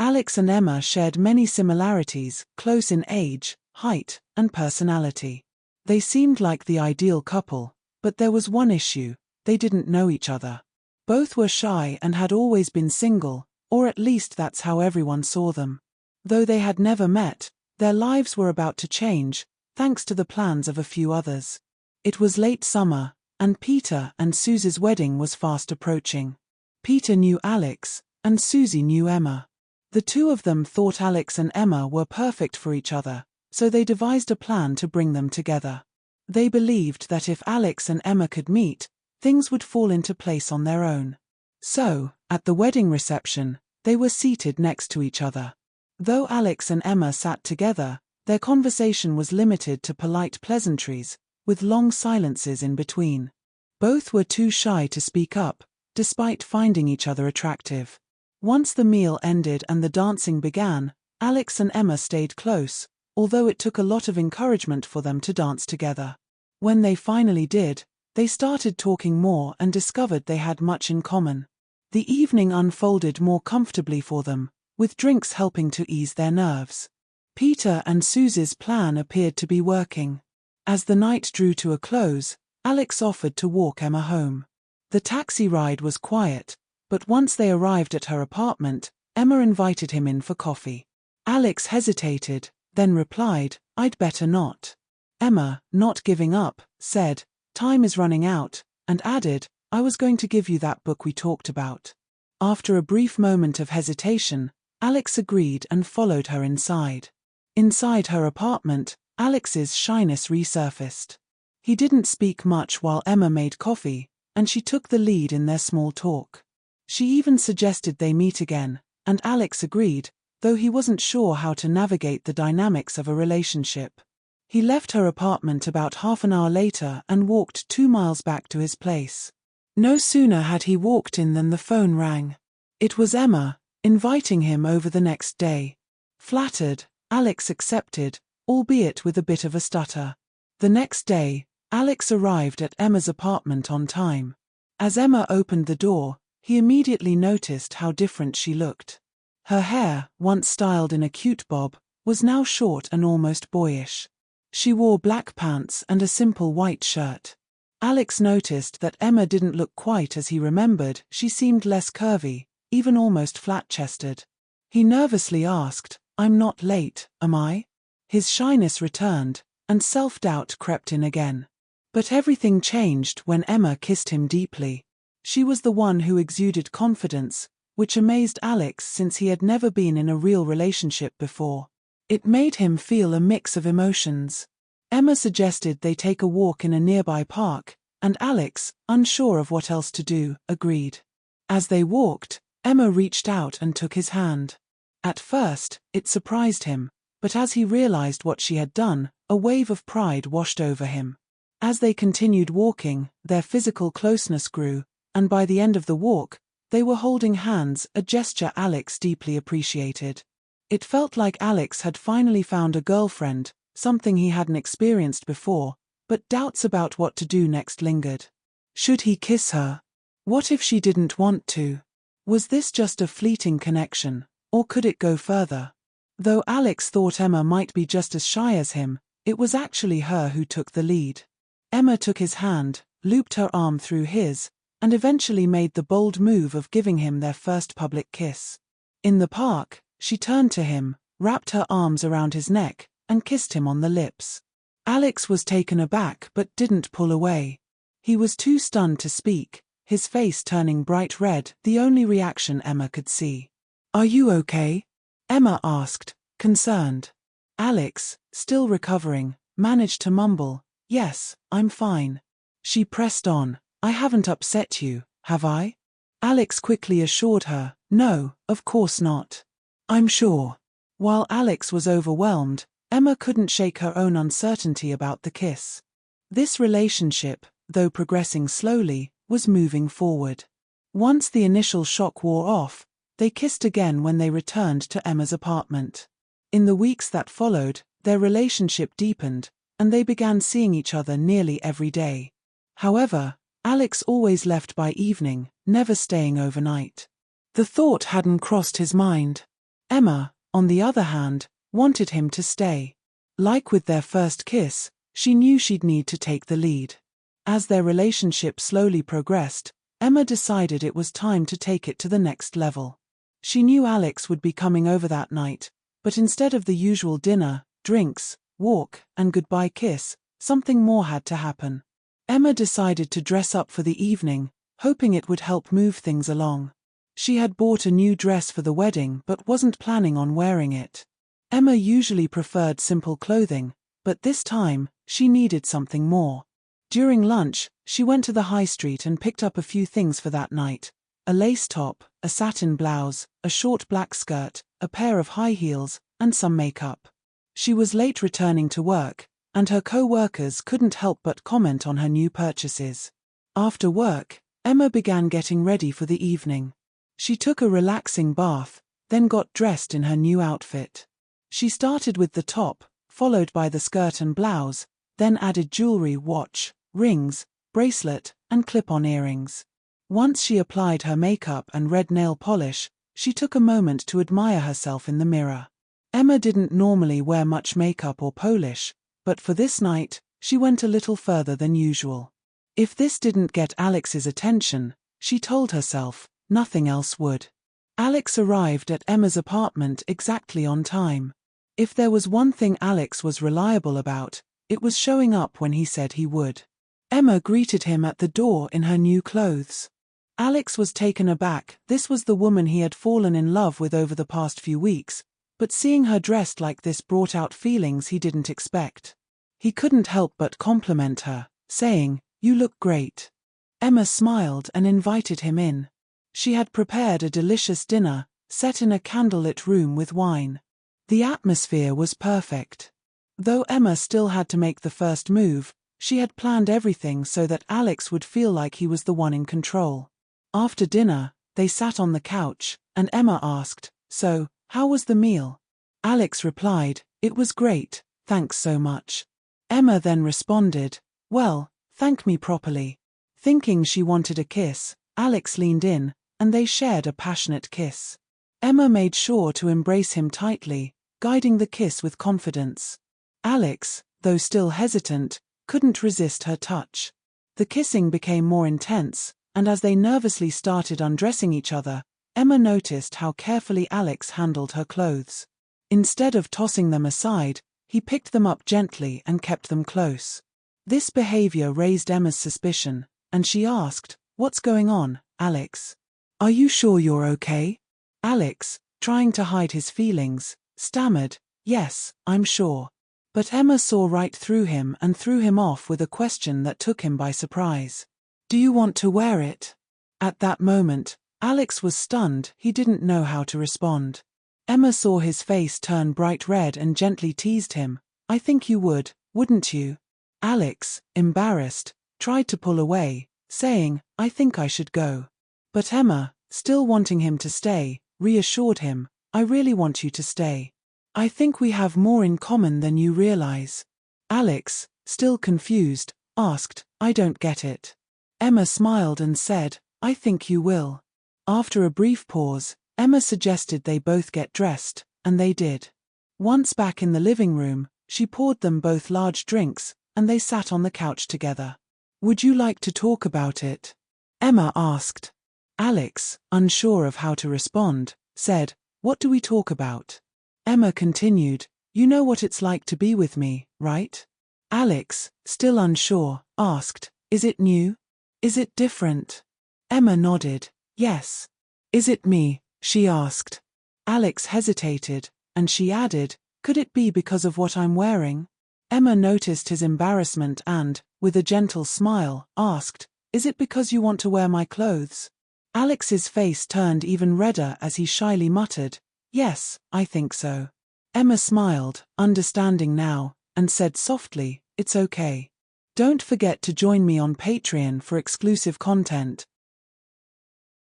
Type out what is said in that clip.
Alex and Emma shared many similarities, close in age, height, and personality. They seemed like the ideal couple, but there was one issue: they didn't know each other. Both were shy and had always been single, or at least that's how everyone saw them. Though they had never met, their lives were about to change, thanks to the plans of a few others. It was late summer, and Peter and Susie's wedding was fast approaching. Peter knew Alex, and Susie knew Emma. The two of them thought Alex and Emma were perfect for each other, so they devised a plan to bring them together. They believed that if Alex and Emma could meet, things would fall into place on their own. So, at the wedding reception, they were seated next to each other. Though Alex and Emma sat together, their conversation was limited to polite pleasantries, with long silences in between. Both were too shy to speak up, despite finding each other attractive. Once the meal ended and the dancing began, Alex and Emma stayed close, although it took a lot of encouragement for them to dance together. When they finally did, they started talking more and discovered they had much in common. The evening unfolded more comfortably for them, with drinks helping to ease their nerves. Peter and Susie's plan appeared to be working. As the night drew to a close, Alex offered to walk Emma home. The taxi ride was quiet, but once they arrived at her apartment, Emma invited him in for coffee. Alex hesitated, then replied, "I'd better not." Emma, not giving up, said, "Time is running out," and added, "I was going to give you that book we talked about." After a brief moment of hesitation, Alex agreed and followed her inside. Inside her apartment, Alex's shyness resurfaced. He didn't speak much while Emma made coffee, and she took the lead in their small talk. She even suggested they meet again, and Alex agreed, though he wasn't sure how to navigate the dynamics of a relationship. He left her apartment about half an hour later and walked 2 miles back to his place. No sooner had he walked in than the phone rang. It was Emma, inviting him over the next day. Flattered, Alex accepted, albeit with a bit of a stutter. The next day, Alex arrived at Emma's apartment on time. As Emma opened the door, he immediately noticed how different she looked. Her hair, once styled in a cute bob, was now short and almost boyish. She wore black pants and a simple white shirt. Alex noticed that Emma didn't look quite as he remembered. She seemed less curvy, even almost flat-chested. He nervously asked, "I'm not late, am I?" His shyness returned, and self-doubt crept in again. But everything changed when Emma kissed him deeply. She was the one who exuded confidence, which amazed Alex since he had never been in a real relationship before. It made him feel a mix of emotions. Emma suggested they take a walk in a nearby park, and Alex, unsure of what else to do, agreed. As they walked, Emma reached out and took his hand. At first, it surprised him, but as he realized what she had done, a wave of pride washed over him. As they continued walking, their physical closeness grew, and by the end of the walk, they were holding hands, a gesture Alex deeply appreciated. It felt like Alex had finally found a girlfriend, something he hadn't experienced before, but doubts about what to do next lingered. Should he kiss her? What if she didn't want to? Was this just a fleeting connection, or could it go further? Though Alex thought Emma might be just as shy as him, it was actually her who took the lead. Emma took his hand, looped her arm through his, and eventually made the bold move of giving him their first public kiss. In the park, she turned to him, wrapped her arms around his neck, and kissed him on the lips. Alex was taken aback but didn't pull away. He was too stunned to speak, his face turning bright red, the only reaction Emma could see. "Are you okay?" Emma asked, concerned. Alex, still recovering, managed to mumble, "Yes, I'm fine." She pressed on, "I haven't upset you, have I?" Alex quickly assured her, "No, of course not. I'm sure." While Alex was overwhelmed, Emma couldn't shake her own uncertainty about the kiss. This relationship, though progressing slowly, was moving forward. Once the initial shock wore off, they kissed again when they returned to Emma's apartment. In the weeks that followed, their relationship deepened, and they began seeing each other nearly every day. However, Alex always left by evening, never staying overnight. The thought hadn't crossed his mind. Emma, on the other hand, wanted him to stay. Like with their first kiss, she knew she'd need to take the lead. As their relationship slowly progressed, Emma decided it was time to take it to the next level. She knew Alex would be coming over that night, but instead of the usual dinner, drinks, walk, and goodbye kiss, something more had to happen. Emma decided to dress up for the evening, hoping it would help move things along. She had bought a new dress for the wedding but wasn't planning on wearing it. Emma usually preferred simple clothing, but this time, she needed something more. During lunch, she went to the high street and picked up a few things for that night: a lace top, a satin blouse, a short black skirt, a pair of high heels, and some makeup. She was late returning to work, and her co-workers couldn't help but comment on her new purchases. After work, Emma began getting ready for the evening. She took a relaxing bath, then got dressed in her new outfit. She started with the top, followed by the skirt and blouse, then added jewelry, watch, rings, bracelet, and clip-on earrings. Once she applied her makeup and red nail polish, she took a moment to admire herself in the mirror. Emma didn't normally wear much makeup or polish, but for this night, she went a little further than usual. If this didn't get Alex's attention, she told herself, nothing else would. Alex arrived at Emma's apartment exactly on time. If there was one thing Alex was reliable about, it was showing up when he said he would. Emma greeted him at the door in her new clothes. Alex was taken aback. This was the woman he had fallen in love with over the past few weeks, but seeing her dressed like this brought out feelings he didn't expect. He couldn't help but compliment her, saying, "You look great." Emma smiled and invited him in. She had prepared a delicious dinner, set in a candlelit room with wine. The atmosphere was perfect. Though Emma still had to make the first move, she had planned everything so that Alex would feel like he was the one in control. After dinner, they sat on the couch, and Emma asked, "So, how was the meal?" Alex replied, "It was great, thanks so much." Emma then responded, "Well, thank me properly." Thinking she wanted a kiss, Alex leaned in, and they shared a passionate kiss. Emma made sure to embrace him tightly, guiding the kiss with confidence. Alex, though still hesitant, couldn't resist her touch. The kissing became more intense, and as they nervously started undressing each other, Emma noticed how carefully Alex handled her clothes. Instead of tossing them aside, he picked them up gently and kept them close. This behavior raised Emma's suspicion, and she asked, "What's going on, Alex? Are you sure you're okay?" Alex, trying to hide his feelings, stammered, "Yes, I'm sure." But Emma saw right through him and threw him off with a question that took him by surprise. "Do you want to wear it?" At that moment, Alex was stunned. He didn't know how to respond. Emma saw his face turn bright red and gently teased him, "I think you would, wouldn't you?" Alex, embarrassed, tried to pull away, saying, "I think I should go." But Emma, still wanting him to stay, reassured him, "I really want you to stay. I think we have more in common than you realize." Alex, still confused, asked, "I don't get it." Emma smiled and said, "I think you will." After a brief pause, Emma suggested they both get dressed, and they did. Once back in the living room, she poured them both large drinks, and they sat on the couch together. "Would you like to talk about it?" Emma asked. Alex, unsure of how to respond, said, "What do we talk about?" Emma continued, "You know what it's like to be with me, right?" Alex, still unsure, asked, "Is it new? Is it different?" Emma nodded, "Yes." "Is it me?" she asked. Alex hesitated, and she added, "Could it be because of what I'm wearing?" Emma noticed his embarrassment and, with a gentle smile, asked, "Is it because you want to wear my clothes?" Alex's face turned even redder as he shyly muttered, "Yes, I think so." Emma smiled, understanding now, and said softly, "It's okay. Don't forget to join me on Patreon for exclusive content,